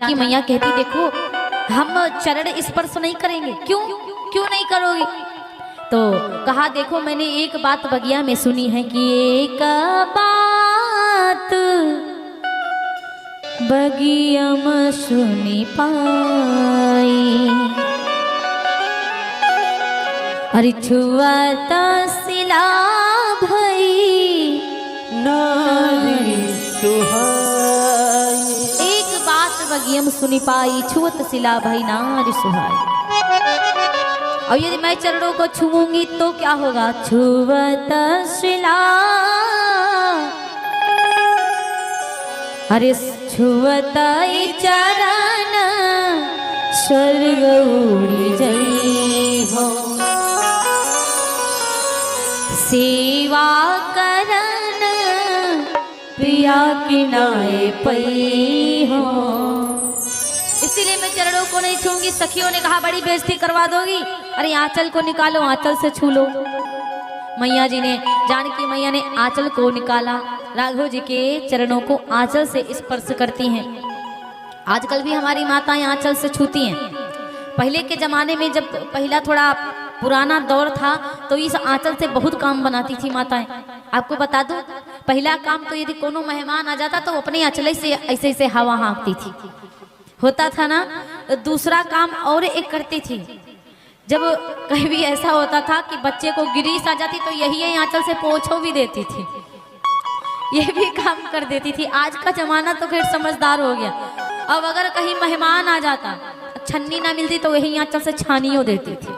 जानकी मैया कहती देखो हम चरण स्पर्श नहीं करेंगे। क्यों क्यों नहीं करोगे? तो कहा देखो मैंने एक बात बगिया में सुनी है कि एक बात बगिया में सुनी पाई, अरे छुआता सिला भई नारी सुहाई। एक बात बगिया में सुनी पाई, छुअत सिला भई नारी सुहाई। और यदि मैं चरणों को छूऊंगी तो क्या होगा? छुअत सिला, अरे छुअत चरण स्वर्ग उड़ जई हो, सेवा करन प्रिया किनाए पई हो। इसीलिए मैं चरणों को नहीं छूंगी। सखियों ने कहा बड़ी बेइज्जती करवा दोगी, अरे आंचल को निकालो, आंचल से छू लो। मैया जी ने, जानकी मैया ने आंचल को निकाला, राघव जी के चरणों को आंचल से स्पर्श करती हैं। आजकल भी हमारी माताएं आंचल से छूती हैं। पहले के जमाने में जब पहला थोड़ा पुराना दौर था तो इस आंचल से बहुत काम बनाती थी माताएं। आपको बता दूं, पहला काम तो यदि कोनो मेहमान आ जाता तो अपने आंचल से ऐसे ऐसे हवा हाँकती थी, होता था ना। दूसरा काम और एक करती थी, जब कहीं भी ऐसा होता था कि बच्चे को गिरीश आ जाती तो यही आंचल से पोछो भी देती थी, ये भी काम कर देती थी। आज का जमाना तो खैर समझदार हो गया। अब अगर कहीं मेहमान आ जाता, छन्नी ना मिलती तो यही आंचल से छानियों देती थी,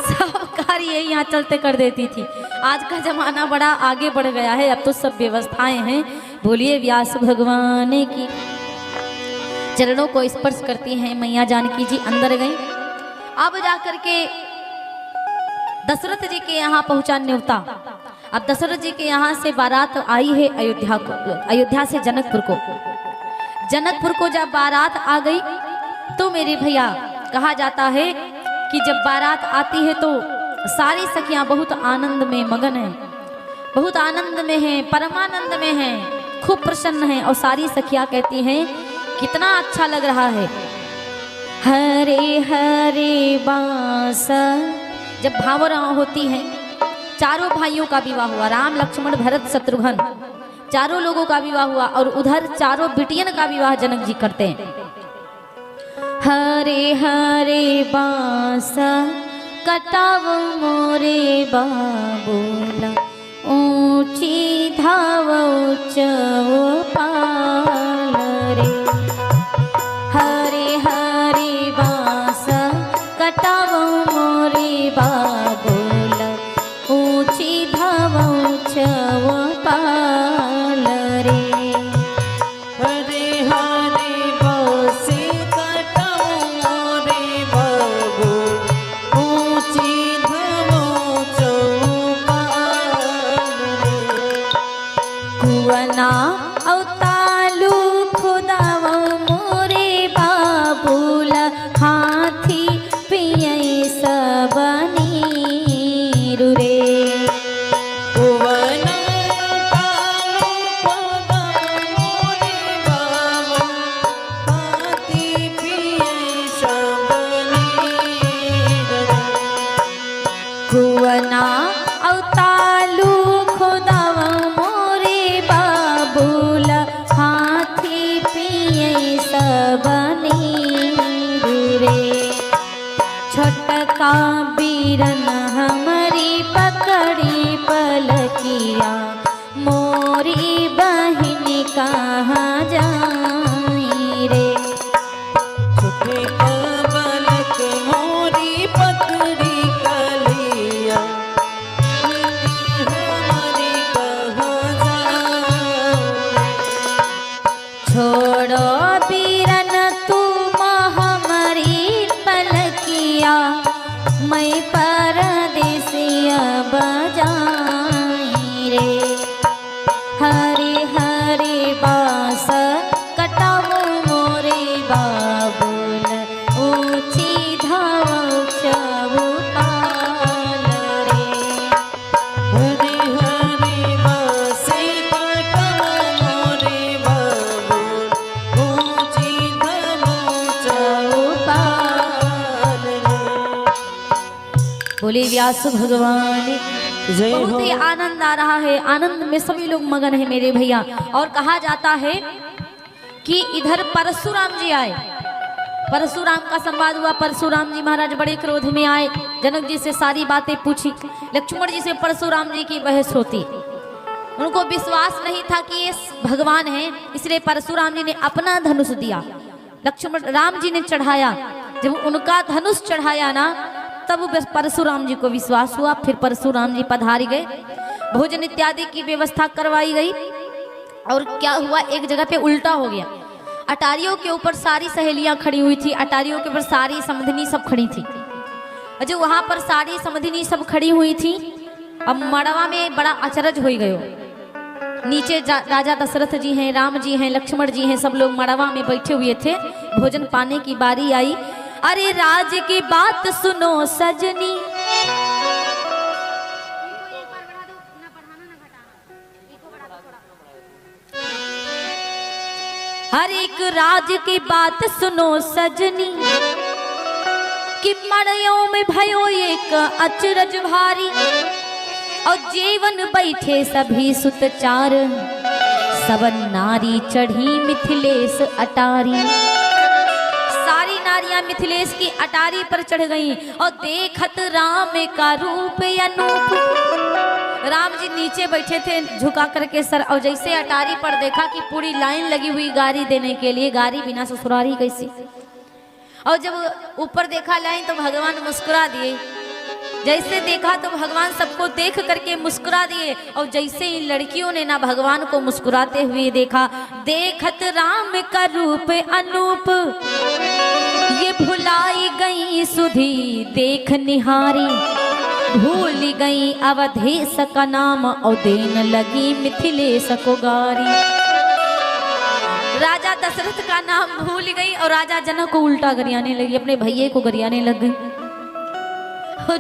सब कार्य यही आंचल से कर देती थी। आज का जमाना बड़ा आगे बढ़ गया है, अब तो सब व्यवस्थाएं हैं। बोलिए व्यास भगवान की। चरणों को स्पर्श करती हैं मैया जानकी जी। अंदर गई। अब जाकर के दशरथ जी के यहाँ पहुंचा न्योता। अब दशरथ जी के यहाँ से बारात आई है अयोध्या को, अयोध्या से जनकपुर को। जनकपुर को जब बारात आ गई तो मेरे भैया कहा जाता है कि जब बारात आती है तो सारी सखियां बहुत आनंद में मगन हैं, बहुत आनंद में हैं, परमानंद में हैं, खूब प्रसन्न हैं। और सारी सखियां कहती हैं कितना अच्छा लग रहा है। हरे हरे बांस, जब भावरा होती हैं, चारों भाइयों का विवाह हुआ, राम लक्ष्मण भरत शत्रुघ्न चारों लोगों का विवाह हुआ, और उधर चारों बिटियन का विवाह जनक जी करते हैं। हरे हरे बांस कटाव मोरे बाबूला, ऊंची धाव पाल रे। हरे हरे बांस कटाव मोरे बाबूला, ऊंची धाव पाल रे। हरे हरे बांस कटाव मोरे बाबू, ऊंची धाव पाल रे। कुवना अवतालू खुदाव मोरे बाबूला, हाथी पियई सब नीरु रे। कुवना अवतालू खुदाव मोरे बाबूला, हाथी पियई सब नीरु रे। छोटका बीरन हमारी पकड़ी पलकिया, मोरी बहिन कहाँ जाई रे। छोटे बालक मोरी पकड़ी कलिया, हमारी कहाँ जाए। छोड़ो बीरन तुम हमारी पलकिया, मैं परदेसिया बजाई रे। हरे हरे बांस कटाव मोरे बाबूल, ऊंची धाव पाल रे। हरे हरे बांस कटाव मोरे बाबू, ऊंची बोले व्यास भगवान। जय हो। बहुत ही आनंद आ रहा है, आनंद में सभी लोग मगन है मेरे भैया। और कहा जाता है कि इधर परशुराम जी आए, परशुराम का संवाद हुआ। परशुराम जी महाराज बड़े क्रोध में आए, जनक जी से सारी बातें पूछी। लक्ष्मण जी से परशुराम जी की बहस होती, उनको विश्वास नहीं था कि ये भगवान है, इसलिए परशुराम जी ने अपना धनुष दिया, लक्ष्मण राम जी ने चढ़ाया। जब उनका धनुष चढ़ाया ना, तब परशुराम जी को विश्वास हुआ। फिर परशुराम जी पधारी गए, भोजन इत्यादि की व्यवस्था करवाई गई। और क्या हुआ, एक जगह पे उल्टा हो गया। अटारियों के ऊपर सारी सहेलियां खड़ी हुई थी, अटारियों के ऊपर सारी समधिनी सब खड़ी थी। जो वहां पर सारी समधिनी सब खड़ी हुई थी, अब मड़वा में बड़ा अचरज हो गयो। नीचे राजा दशरथ जी हैं, राम जी हैं, लक्ष्मण जी हैं, सब लोग मड़वा में बैठे हुए थे। भोजन पाने की बारी आई। अरे राज की बात सुनो सजनी, हर एक राज की बात सुनो सजनी, कि मड़ियों में भयो एक अचरज भारी। और जीवन बैठे सभी सुतचार, सबन नारी चढ़ी मिथिलेश अटारी। सारी नारियां मिथिलेश की अटारी पर चढ़ गईं। और देखत राम का रूप अनूप, राम जी नीचे बैठे थे झुका करके सर। और जैसे अटारी पर देखा कि पूरी लाइन लगी हुई गारी देने के लिए, गारी बिना ससुरारी कैसी। और जब ऊपर देखा लाइन तो भगवान मुस्कुरा दिए। जैसे देखा तो भगवान सबको देख करके मुस्कुरा दिए। और जैसे इन लड़कियों ने ना भगवान को मुस्कुराते हुए देखा, देखत राम का रूप अनूप, ये भुलाई गई सुधी देख निहारी। भूल गई अवधेश का नाम, और देन लगी मिथिलेश को गारी। राजा दशरथ का नाम भूल गई और राजा जनक को उल्टा गरियाने लगी, अपने भैये को गरियाने लग गई।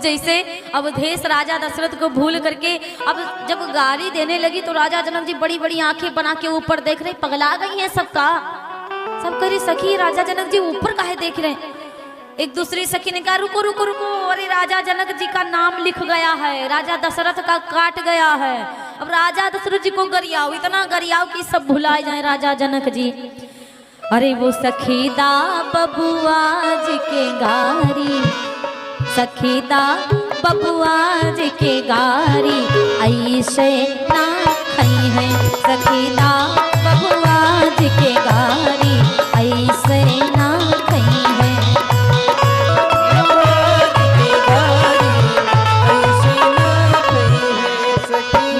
जैसे अवधेश राजा दशरथ को भूल करके अब जब गाली देने लगी, तो राजा जनक जी बड़ी बड़ी आंखें बना के ऊपर देख रहे, पगला गई हैं सबका। सब कह रही सखी राजा जनक जी ऊपर काहे देख रहे हैं। एक दूसरी सखी ने कहा रुको रुको रुको, अरे राजा जनक जी का नाम लिख गया है, राजा दशरथ का काट गया है। अब राजा दशरथ जी को गरियाओ, इतना गरियाओ कि सब भुलाए जाए राजा जनक जी। अरे वो सखीदा बबुआ जी के गारी, सखीदा बबुआ जी के गारी, ऐसे ना खई है। सखीदा बबुआ जी के गारी, ऐसे ना खई है।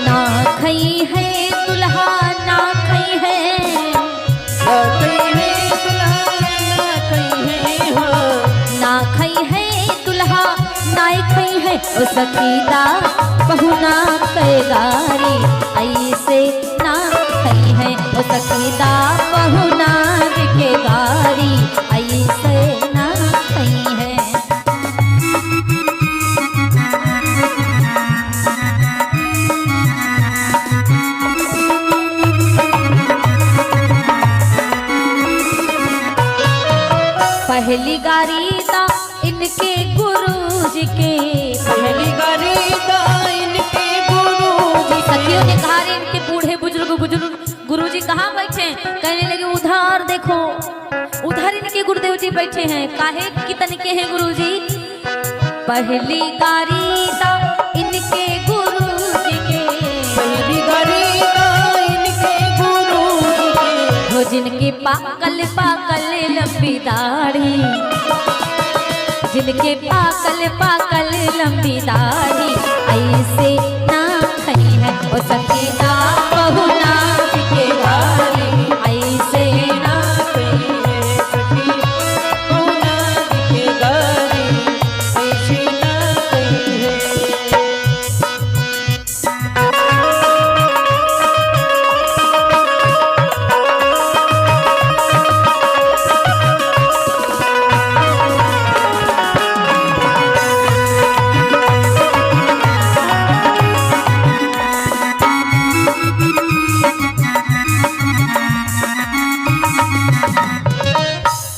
ना खई है दुल्हा, ना खई है, ना खई है दुल्हा, नाई खई है। ओ सखीदा बहुना कैगारी, ऐसे ना खई है। ओ सखीदा बहुना के गारी, ऐसे ना खई है। पहली गारी दा इनके गुरुजी के, पहली गारी दा इनके गुरुजी। सखियों ने कहा रे इनके बूढ़े बुजुर्ग गुरुजी कहाँ बैठे। कहने लगे उधर देखो, उधर इनके गुरुदेव जी बैठे हैं। काहे कितने के हैं गुरुजी। पहली गारी दा इनके गुरुजी के, पहली गारी दा इनके गुरुजी के। हो जिनके पाकल पाकल लंबी दाढ़ी, जिनके पाकल पाकल लंबी दाढ़ी, ऐसे ना खई है। ओ सखीदा बहुना के गारी, ऐसे ना खई है। सखी बहुना के गारी, ऐसे ना खई है।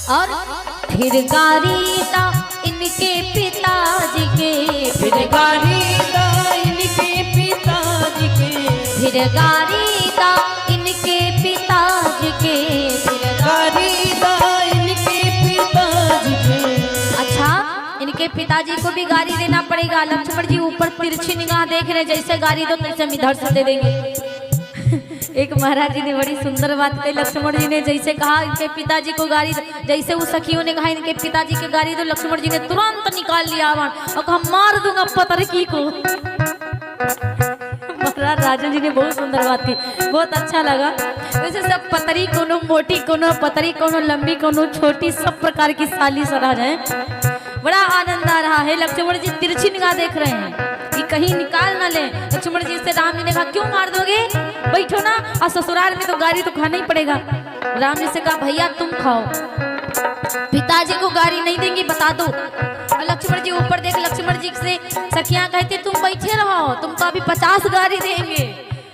और फिर गारी दा इनके पिताजी के, फिर गारी दा इनके पिताजी के, फिर गारी दा इनके पिताजी के, फिर गारी दा इनके पिताजी के। अच्छा, इनके पिताजी को भी गाली देना पड़ेगा। लक्ष्मण जी ऊपर तिरछी निगाह देख रहे, जैसे गाली दो तैसे हम इधर से दे देंगे। एक महाराज जी ने बड़ी सुंदर बात कही। लक्ष्मण जी ने जैसे कहा इनके पिताजी को गाली, जैसे वो सखियों ने कहा इनके पिताजी के गाली दो, लक्ष्मण जी ने तुरंत निकाल लिया आवाज और कहा मार दूंगा पतरकी को। महाराज राजन जी ने बहुत सुंदर बात की, बहुत अच्छा लगा। वैसे सब पतरी कोनो मोटी, कोनो पतरी, कोनो लंबी, कोनो छोटी, सब प्रकार की साली सराज है। बड़ा आनंद आ रहा है। लक्ष्मण जी तिरछी निगाह देख रहे हैं कि कहीं निकाल ना ले। लक्ष्मण जी से राम जी ने कहा क्यों मार दोगे, बैठो ना, और ससुराल में तो गाली तो खाना ही पड़ेगा। राम जी से कहा भैया तुम खाओ, पिताजी को गाली नहीं देंगे, बता दो। और लक्ष्मण जी ऊपर देख, लक्ष्मण जी से सखियां कहती तुम बैठे रहो, तुमको अभी 50 गाली देंगे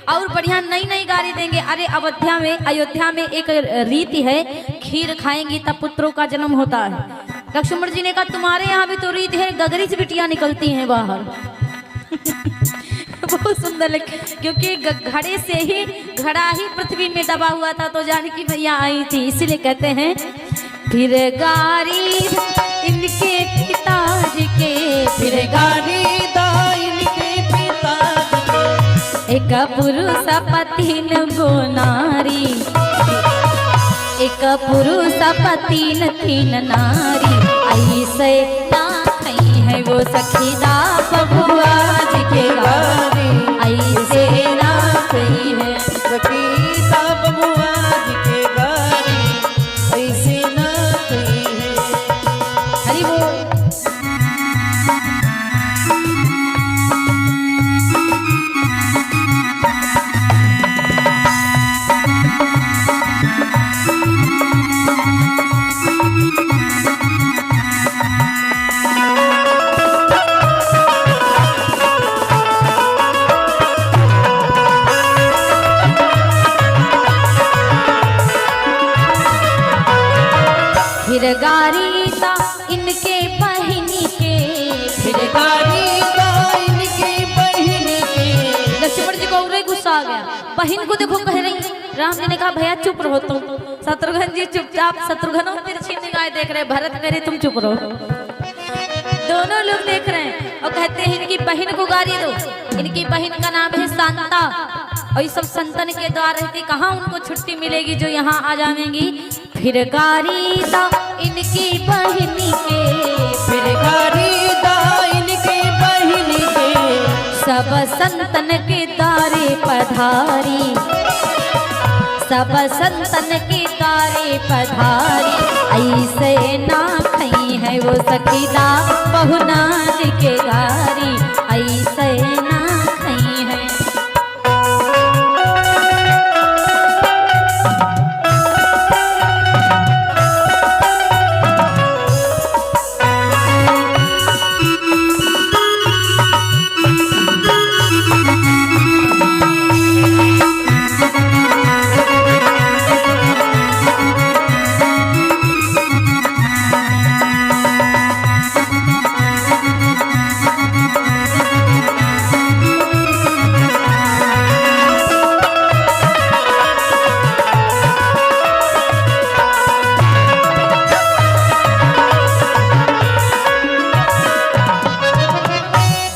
और बढ़िया नई नई गाली देंगे। अरे अयोध्या में एक रीति है, खीर खाएंगी तब पुत्रों का जन्म होता है। लक्ष्मण जी ने कहा तुम्हारे यहाँ भी तो रीत है, गगरी से बिटियां निकलती हैं बाहर। बहुत सुंदर लगे, क्योंकि घड़े से ही घड़ा ही पृथ्वी में दबा हुआ था तो जानकी मैया आई थी, इसीलिए कहते हैं फिर गारी इनके पिताजी के, फिर गारी दा इनके पिताजी के। एक पुरुष पतिन गो नारी, एक पुरुष पतिन तीन नारी, ऐसे ना खई है वो सखीदा बबुआ जी के गारी, ऐसे ना खई है। सखीदा बबुआ जी के गारी, ऐसे ना कही है। हरि वो फिर गारी ता इनके बहिनी के, फिर गारी दा इनके बहिनी के। लक्ष्मण जी को और गुस्सा आ गया। बहन को देखो कह रही, राम जी ने कहा भैया चुप रहो तुम। शत्रुघ्न जी चुपचाप, शत्रुघ्न तिरछी निगाह देख रहे, भरत कह रहे तुम चुप रहो। दोनों लोग देख रहे हैं और कहते हैं इनकी बहन को गाली दो। इनकी बहन का नाम है शांता और ये सब संतन के द्वार रहती, कहाँ उनको छुट्टी मिलेगी जो यहाँ आ जाएंगी। फिर गारी दा इनकी बहनी के, फिर गारी दा इनके बहिनी के। सब संतन के द्वारे पधारी, सब संतन के द्वारे पधारी, ऐसे ना खई है वो सखीदा बहुनाज के गारी, ऐसे ना खई है।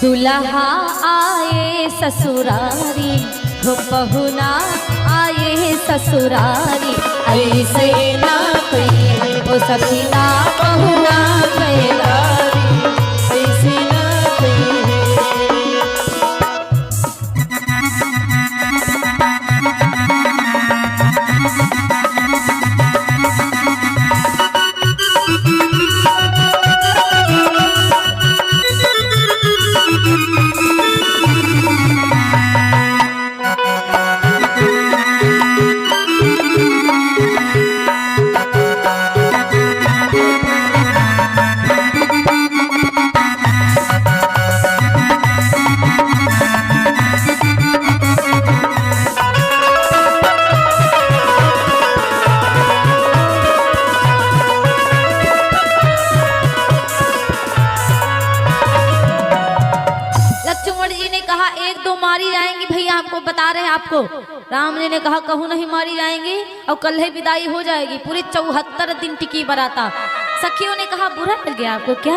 दुल्हा आए ससुरारी, हो पहुना आए ससुरारी, ऐसे ना कोई वो सखीदा पहुना गएगा। ऐसे ना कही है। हमको बता रहे हैं आपको। राम जी ने कहा कहूँ नहीं मारी जाएंगी और कल ही विदाई हो जाएगी, पूरी 74 दिन टिकी बराता। सखियों ने कहा बुरा लग गया आपको क्या?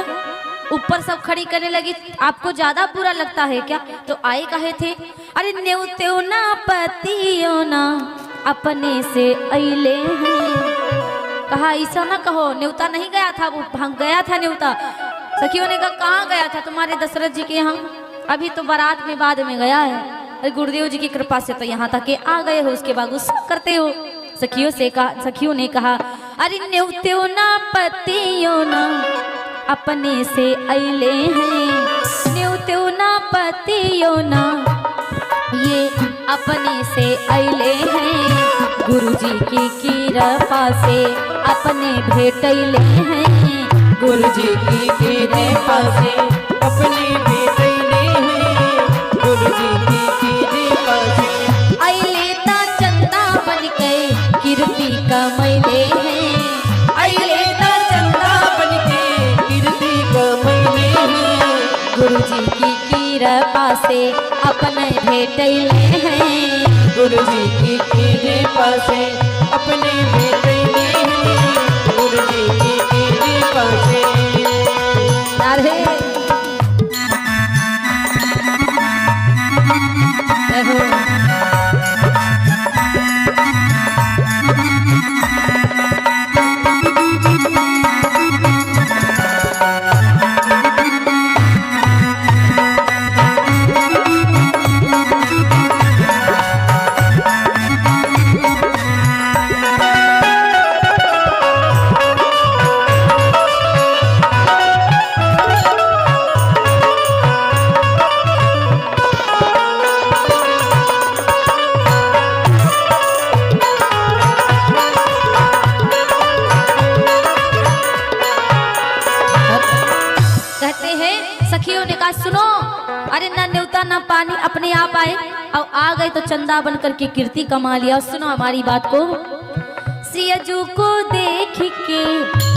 ऊपर सब खड़ी करने लगी, आपको ज्यादा बुरा लगता है क्या? तो आए कहे थे अरे न्योत्यो ना पतियो ना अपने से अइले हैं। कहा ऐसा ना कहो, न्योता नहीं गया था, वो भाग गया था न्योता। सखियों ने कहा कहाँ गया था? तुम्हारे दशरथ जी के यहाँ, अभी तो बारात में बाद में गया है। अरे गुरुदेव जी की कृपा से तो यहाँ तक के आ गए हो, उसके बाद गुस्सा करते हो। सखियों ने कहा अरे न्योत्यो ना पतियो ना अपने से अइले हैं, न्योत्यो ना पतियो ना ये अपने से अइले हैं, गुरुजी की कृपा से अपने भेटैले हैं, गुरुजी की कृपा से अपने भेटैले हैं, गुरुजी की कृपा से अइले ता चंदा बन के कीर्ति कमैले हैं, अइले ता चंदा बन के कीर्ति कमैले हैं, गुरुजी की कृपा से अपने भेटैले हैं, गुरुजी की कृपा से अपने भेटैले हैं, गुरुजी की कृपा से। राधे रघु सखियों ने कहा सुनो, अरे ना न्योता ना पानी अपने आप आए और आ गए तो चंदा बन करके कीर्ति कमा लिया। सुनो हमारी बात को, सियजू को देख के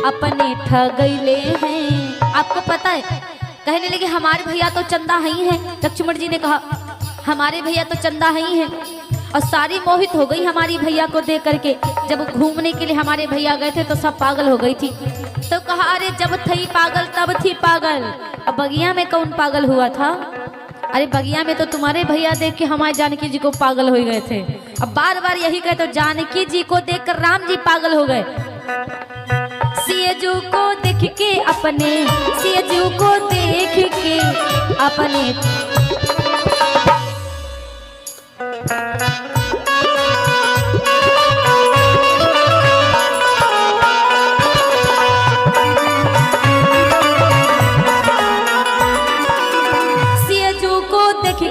अपने ठगैले हैं। आपको पता है, कहने लगे हमारे भैया तो चंदा ही है। लक्ष्मण जी ने कहा हमारे भैया तो चंदा ही है, और सारी मोहित हो गई हमारी भैया को देख करके। जब घूमने के लिए हमारे भैया गए थे तो सब पागल हो गई थी। तो कहा अरे जब थी पागल तब थी पागल, अब बगिया में कौन पागल हुआ था? अरे बगिया में तो तुम्हारे भैया देख के हमारे जानकी जी को पागल हो गए थे। अब बार बार यही कहे तो जानकी जी को देखकर राम जी पागल हो गए। सियजू को देख के अपने, सियजू को देख के अपने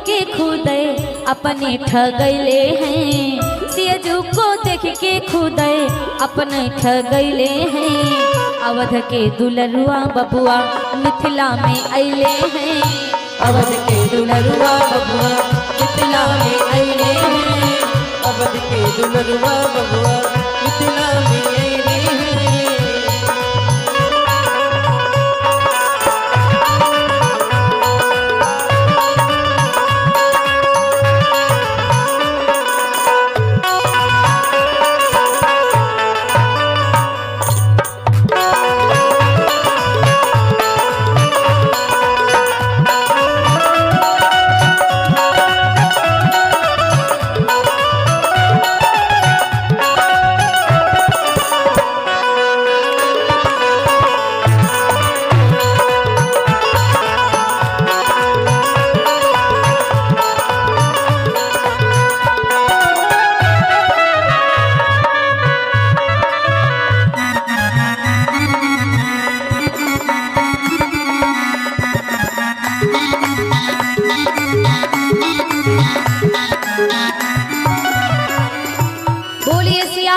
के खुदे अपने ठगैले हैं, सियजू को देख के खुदे अपने ठगैले हैं। अवध के दुलरुआ बबुआ मिथिला में अइले हैं, अवध के दुलरुआ बबुआ मिथिला में अइले हैं, अवध के दुलरुआ बबुआ मिथिला में अइले हैं।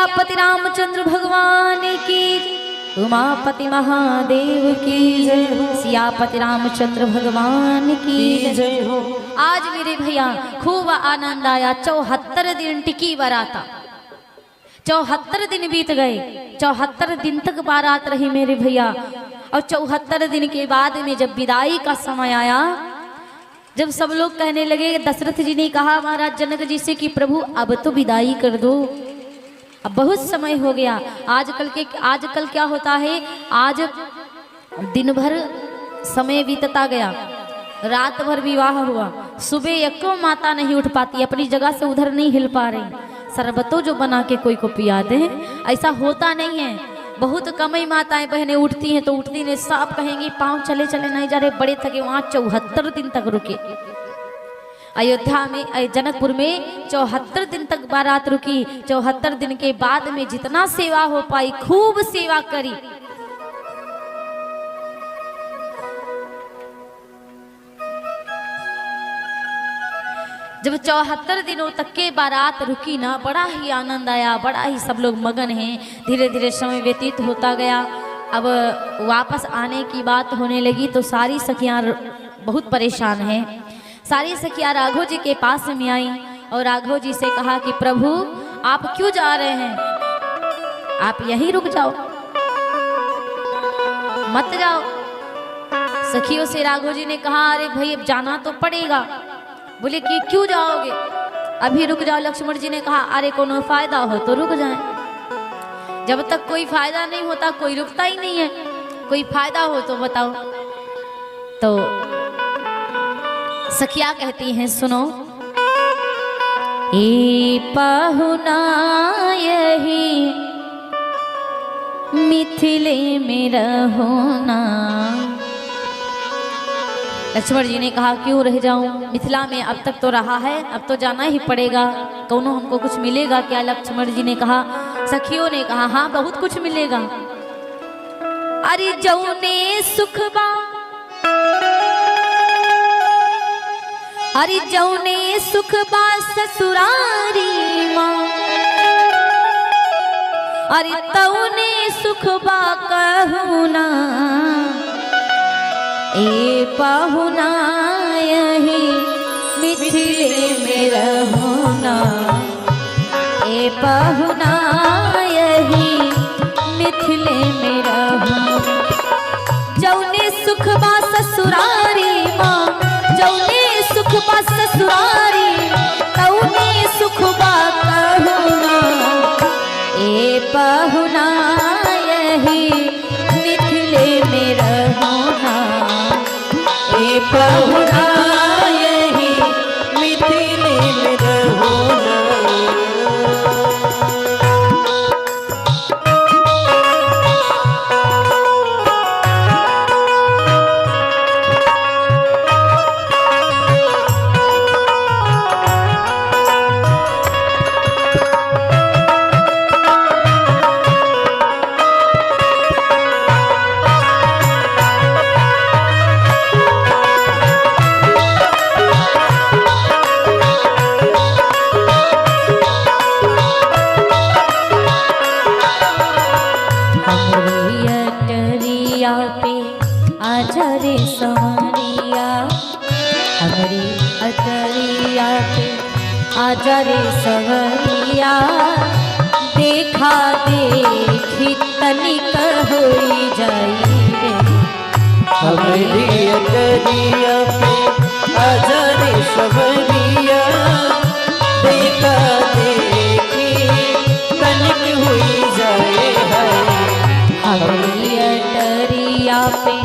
उमापति रामचंद्र भगवान की, उमापति महादेव की जय हो, सियापति रामचंद्र भगवान की जय हो। आज मेरे भैया खूब आनंद आया। 74 दिन टिकी बारात, 74 दिन बीत गए, 74 दिन तक बारात रही मेरे भैया। और 74 दिन के बाद में जब विदाई का समय आया जब सब लोग कहने लगे, दशरथ जी ने कहा महाराज जनक जी से कि प्रभु अब तो विदाई कर दो, अब बहुत समय हो गया। आजकल क्या होता है, आज दिन भर समय बीतता गया, रात भर विवाह हुआ, सुबह एको माता नहीं उठ पाती, अपनी जगह से उधर नहीं हिल पा रही, शरबतों जो बना के कोई को पिया दे, ऐसा होता नहीं है। बहुत कम ही माताएं बहनें उठती हैं, तो उठती नहीं, सब कहेंगी पाँव चले चले नहीं जा रहे, बड़े थके। वहाँ 74 दिन तक रुके अयोध्या में, जनकपुर में 74 दिन तक बारात रुकी। 74 दिन के बाद में जितना सेवा हो पाई खूब सेवा करी। जब 74 दिनों तक के बारात रुकी ना, बड़ा ही आनंद आया, बड़ा ही सब लोग मगन हैं। धीरे धीरे समय व्यतीत होता गया। अब वापस आने की बात होने लगी तो सारी सखियां बहुत परेशान हैं। सारी सखियां राघव जी के पास में आई और राघव जी से कहा कि प्रभु आप क्यों जा रहे हैं, आप यहीं रुक जाओ, मत जाओ। सखियों से राघव जी ने कहा अरे भाई अब जाना तो पड़ेगा। बोले कि क्यों जाओगे, अभी रुक जाओ। लक्ष्मण जी ने कहा अरे कोनो फायदा हो तो रुक जाए, जब तक कोई फायदा नहीं होता कोई रुकता ही नहीं है, कोई फायदा हो तो बताओ। तो सखिया कहती हैं सुनो, ए पाहुना यही मिथिले में रहोना। लक्ष्मण जी ने कहा क्यों रह जाऊं, मिथिला में अब तक तो रहा है, अब तो जाना ही पड़ेगा, कौनो हमको कुछ मिलेगा क्या। लक्ष्मण जी ने कहा, सखियों ने कहा हाँ बहुत कुछ मिलेगा। अरे जौने सुखबा, अरे जौने सुखबा ससुरारी माँ, अरे तौने सुखबा कहूँ ना। ए पाहुना यही मिथिले में रहोना, ए पाहुना यही मिथिले में रहोना। जौने सुखबा ससुरारी माँ, जौने सुखबा ससुरारी, तौने सुखबा कहूना। ए पाहुना यही मिथिले में रहोना, ए पाहुना यही मिथिले में रहोना। आजा रे सवरिया, देखा देखी तनिक होई जाई रे। हमारी अटरिया पे आजा रे सवरिया, देखा देखी तनिक होई जाए है। हमारी अटरिया पे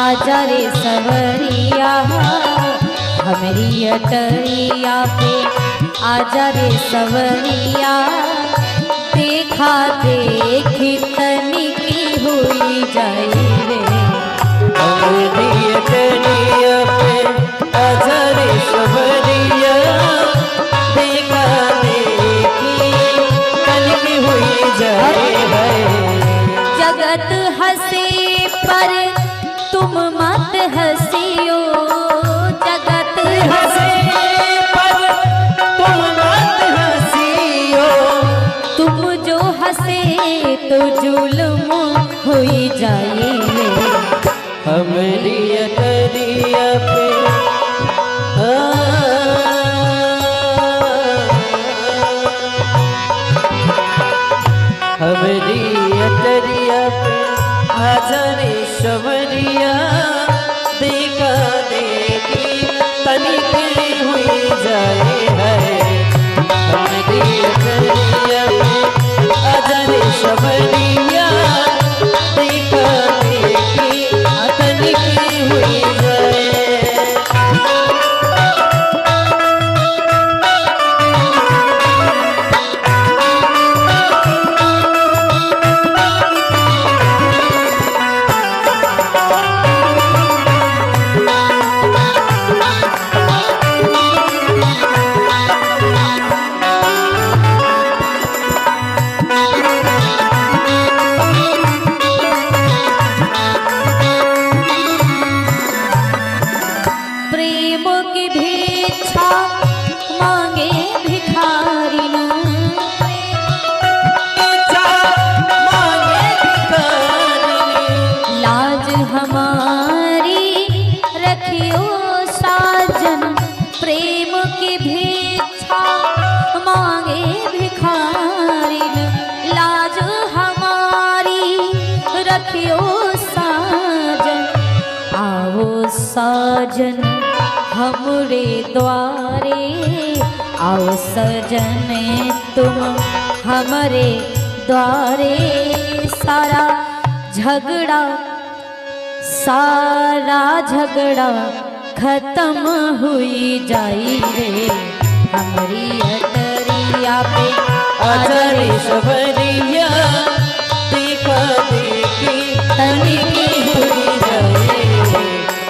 आजा रे सवरिया, हमारी अटरिया पे आजा रे सवरिया, देखा देखी तनिकी हुई जाए रे। हमारी अटरिया पे आजा रे सवरिया, देखा देखी तनिकी हुई जाए है। जगत हंसे पर तुम मत हंसियो, जगत हंसे पर तुम मत हंसियो, तुम जो हंसे तो जुल्म हुई जाए रे। हमारी अटरिया पे हमारी अटरिया पे आजा रे सवरिया, देखा देखी तनिक हमारी रखियो साजन, प्रेम की भिक्षा मांगे भिखारिन, लाज हमारी रखियो साजन, आओ साजन हमरे द्वारे, आओ सजन तुम हमरे द्वारे, सारा झगड़ा खत्म हुई जाई रे, हमरी अटरिया पे आचार्य सबरिया देखा देखी तनिकी हुई जाए,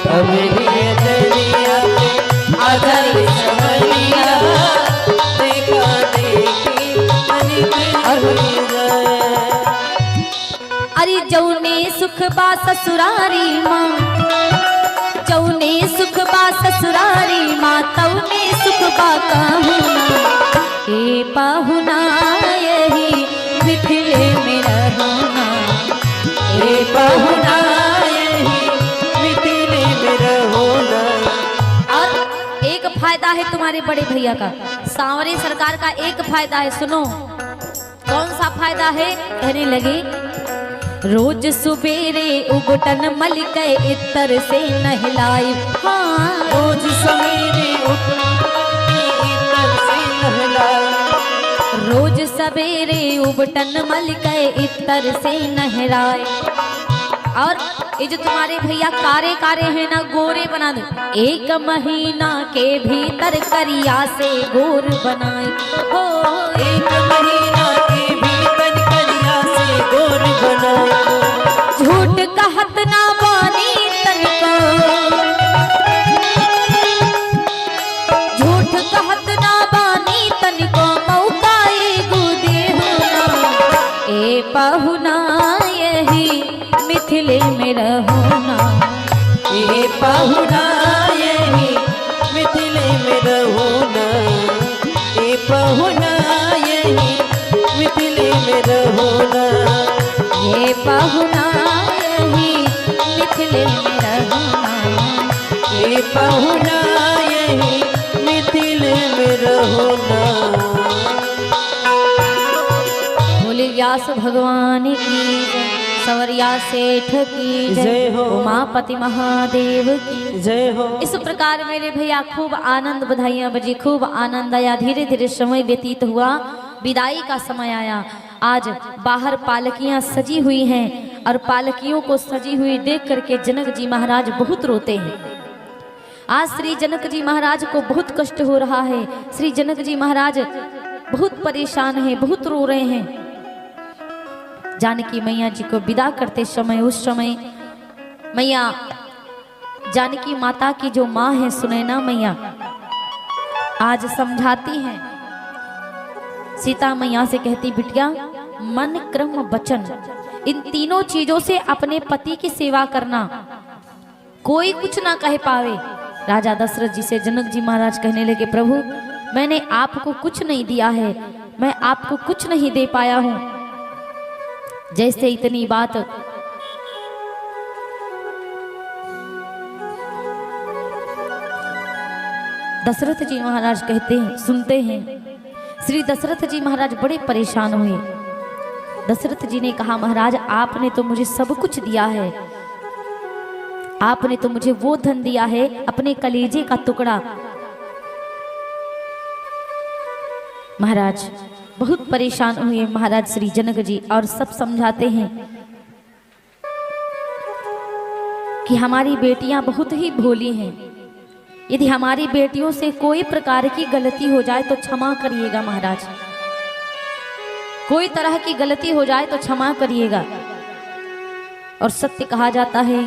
हमरी अटरिया पे आचार्य सबरिया देखा देखी तनिकी हुई जाए। अरे जौने सुख बा ससुरारी माँ, जौने सुख बा ससुरारी माँ, तौने सुख बा कहूना, हे पाहुना यही मिथिले में रहना, हे पाहुना यही मिथिले में रहना। और एक फायदा है तुम्हारे बड़े भैया का, सांवरे सरकार का एक फायदा है, सुनो कौन सा फायदा है। कहने लगे रोज सुबेरे उबटन मलिक इतर से नहलाई, हाँ रोज सवेरे इतर से नहलाई, रोज सवेरे उबटन मलिक इतर से नहराए। और ये जो तुम्हारे भैया कारे कारे हैं ना, गोरे बना दो, एक महीना के भीतर करिया से गोर बनाए हो, एक महीना के भीतर करिया से गोर बनाए। झूठ कहत ना बानी तनिको, झूठ कहत ना बानी तनिको, मौका एगो देहुना, ए पहुना यही मिथिले में रहना, ये पाहुना यही मिथिले में रहना, ये पाहुना यही मिथिले में रहना, ये पहुना यही मिथिले में रहना, ये पाहुना यही मिथिले में रहना। बोले व्यास भगवान की जय, सवरिया सेठ की जय हो, उमापति महादेव की जय हो। इस प्रकार मेरे भैया खूब आनंद, बधाइयां बजी, खूब आनंद आया। धीरे धीरे समय व्यतीत हुआ, विदाई का समय आया। आज बाहर पालकियां सजी हुई हैं और पालकियों को सजी हुई देख करके जनक जी महाराज बहुत रोते हैं। आज श्री जनक जी महाराज को बहुत कष्ट हो रहा है। श्री जनक जी महाराज बहुत परेशान हैं, बहुत रो रहे हैं। जानकी मैया जी को विदा करते समय, उस समय मैया जानकी माता की जो माँ है सुनैना मैया, आज समझाती हैं। सीता मैया से कहती, बिटिया मन क्रम वचन, इन तीनों चीजों से अपने पति की सेवा करना, कोई कुछ ना कह पावे। राजा दशरथ जी से जनक जी महाराज कहने लगे, प्रभु मैंने आपको कुछ नहीं दिया है, मैं आपको कुछ नहीं दे पाया हूं। जैसे इतनी बात दशरथ जी महाराज कहते हैं, सुनते हैं। श्री दशरथ जी महाराज बड़े परेशान हुए। दशरथ जी ने कहा, महाराज आपने तो मुझे सब कुछ दिया है, आपने तो मुझे वो धन दिया है, अपने कलेजे का टुकड़ा। महाराज बहुत परेशान हुए महाराज श्री जनक जी, और सब समझाते हैं कि हमारी बेटियां बहुत ही भोली हैं, यदि हमारी बेटियों से कोई प्रकार की गलती हो जाए तो क्षमा करिएगा महाराज, कोई तरह की गलती हो जाए तो क्षमा करिएगा। और सत्य कहा जाता है,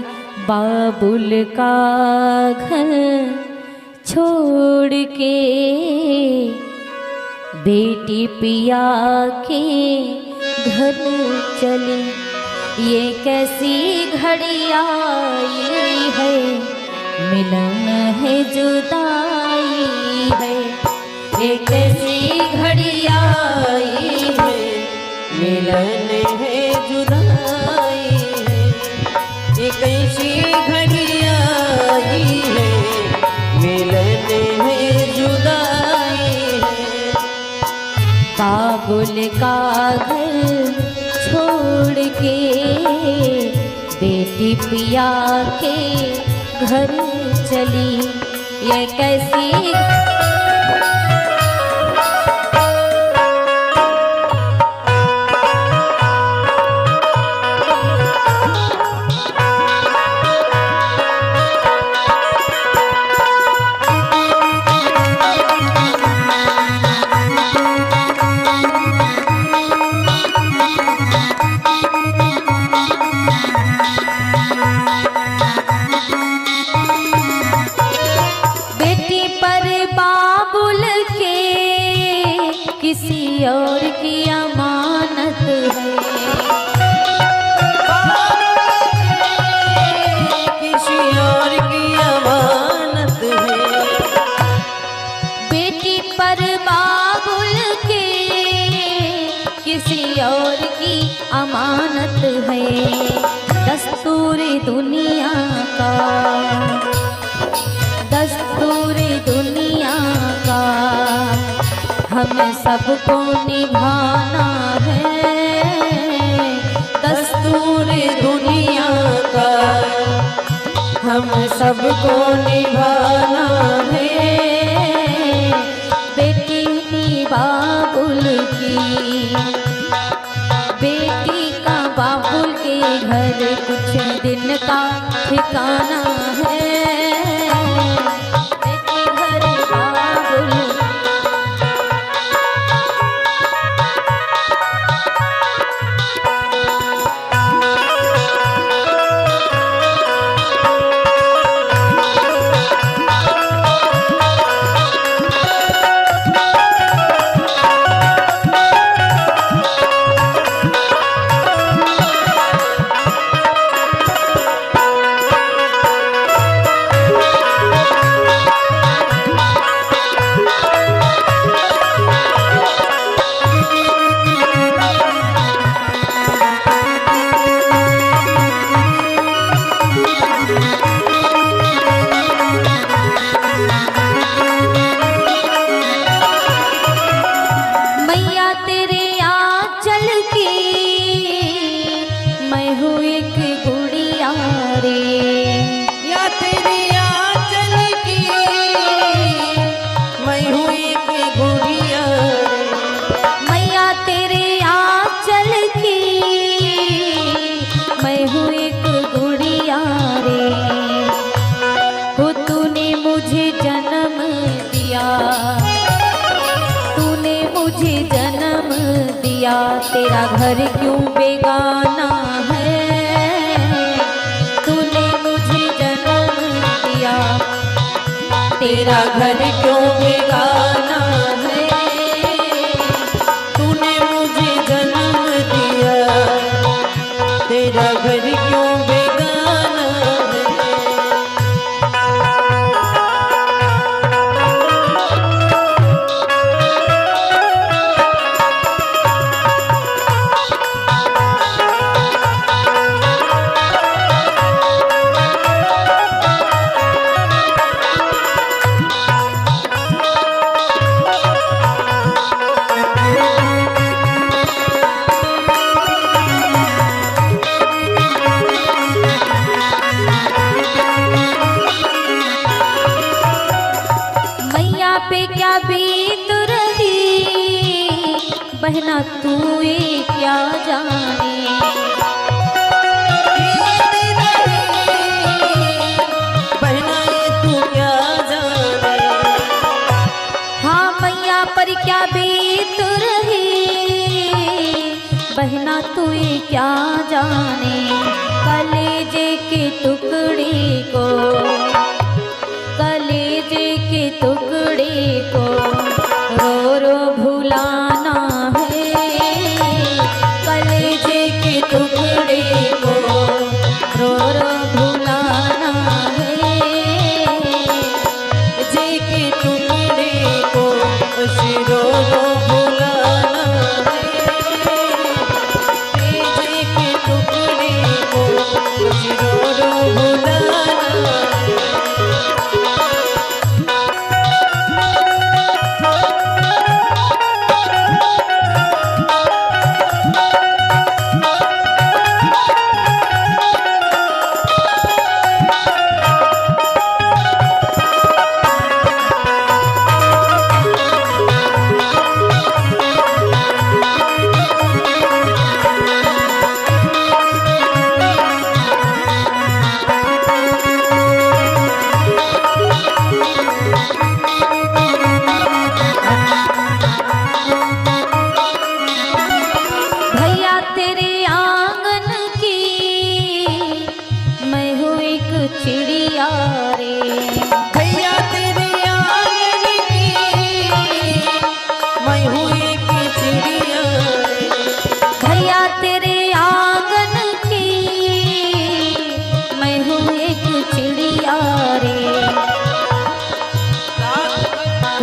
बाबुल का घर छोड़ के बेटी पिया के घर चली, ये कैसी घड़ी आई है, मिलन है जुदाई है, ये कैसी घड़ी आई है, मिलन है जुदाई है, ये कैसी का घर छोड़ के बेटी पिया के घर चली। ये कैसी किसी और की अमानत है, किसी और की अमानत है। बेटी पर बाबुल के किसी और की अमानत है। दस्तूर दुनिया का, दस्तूर दुनिया का हमें सबको निभाना है। दस्तूर दुनिया का हम सबको निभाना है। बेटी बाबुल की, बेटी का बाबुल के घर कुछ दिन का ठिकाना है। तेरा घर क्यों बेगाना है। तूने मुझे जन्म दिया, तेरा घर क्यों बेगाना है। तूने मुझे जन्म दिया, तेरा घर क्यों बेगाना है। बहना तू ये क्या जाने, बहना ये तू क्या जाने। हाँ मैया पर क्या बीत रही, बहना तू ये क्या जाने। कलेजे के टुकड़े को, कलेजे के टुकड़े को रो रो भुलाना है। कलेजे के टुकड़े को रो रो भुलाना है। जे के टुकड़े को रो रो भुलाना है। जे के टुकड़े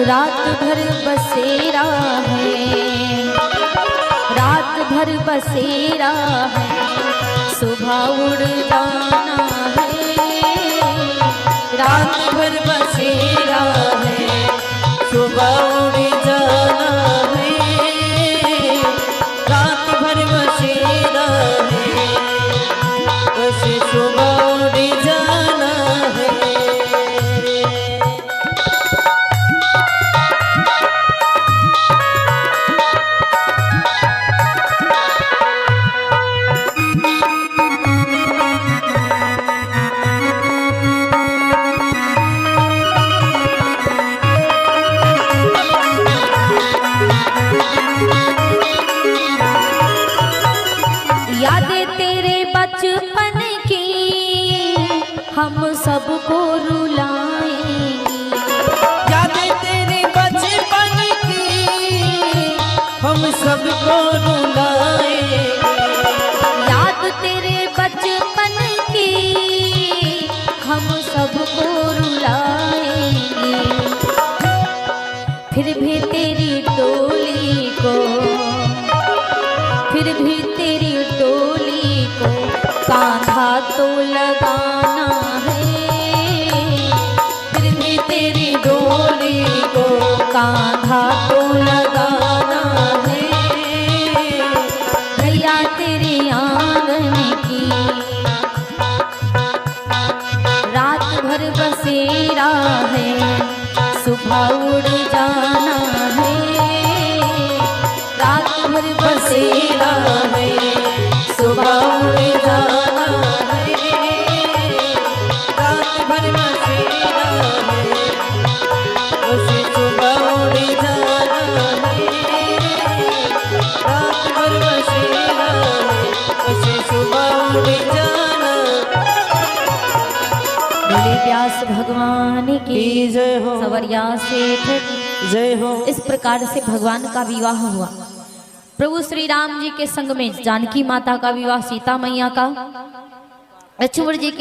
रात भर बसेरा है, रात भर बसेरा है, सुबह उड़ जाना है। रात भर बसेरा है, सुबह उड़ जाना है। रात भर बसेरा है, बस सुबह उड़ जाना है। यादें तेरे बचपन की हम सबको रुलाएंगी, यादें तेरे बचपन की हम सबको रुलाएंगे। याद तेरे बचपन की हम सबको रुलाएंगे। फिर भी तेरी डोली को, फिर भी तेरी डोली को कांधा तो लगाना है। फिर भी तेरी डोली को कांधा तो लगाना है। भैया तेरे आंगन की रात भर बसेरा है, सुबह उड़ जाना है। रात भर बसेरा है, सुबह उड़ जाना है। रात भर बसेरा है, बस सुबह उड़ जाना है। रात भर बसेरा है, बस सुबह उड़ जाना। बोले व्यास भगवान की की जय हो, सवरिया सेठ। जय हो। इस प्रकार से भगवान का विवाह हुआ। प्रभु श्री राम जी के संग में जानकी माता का विवाह, सीता मैया का, लक्ष्मण जी के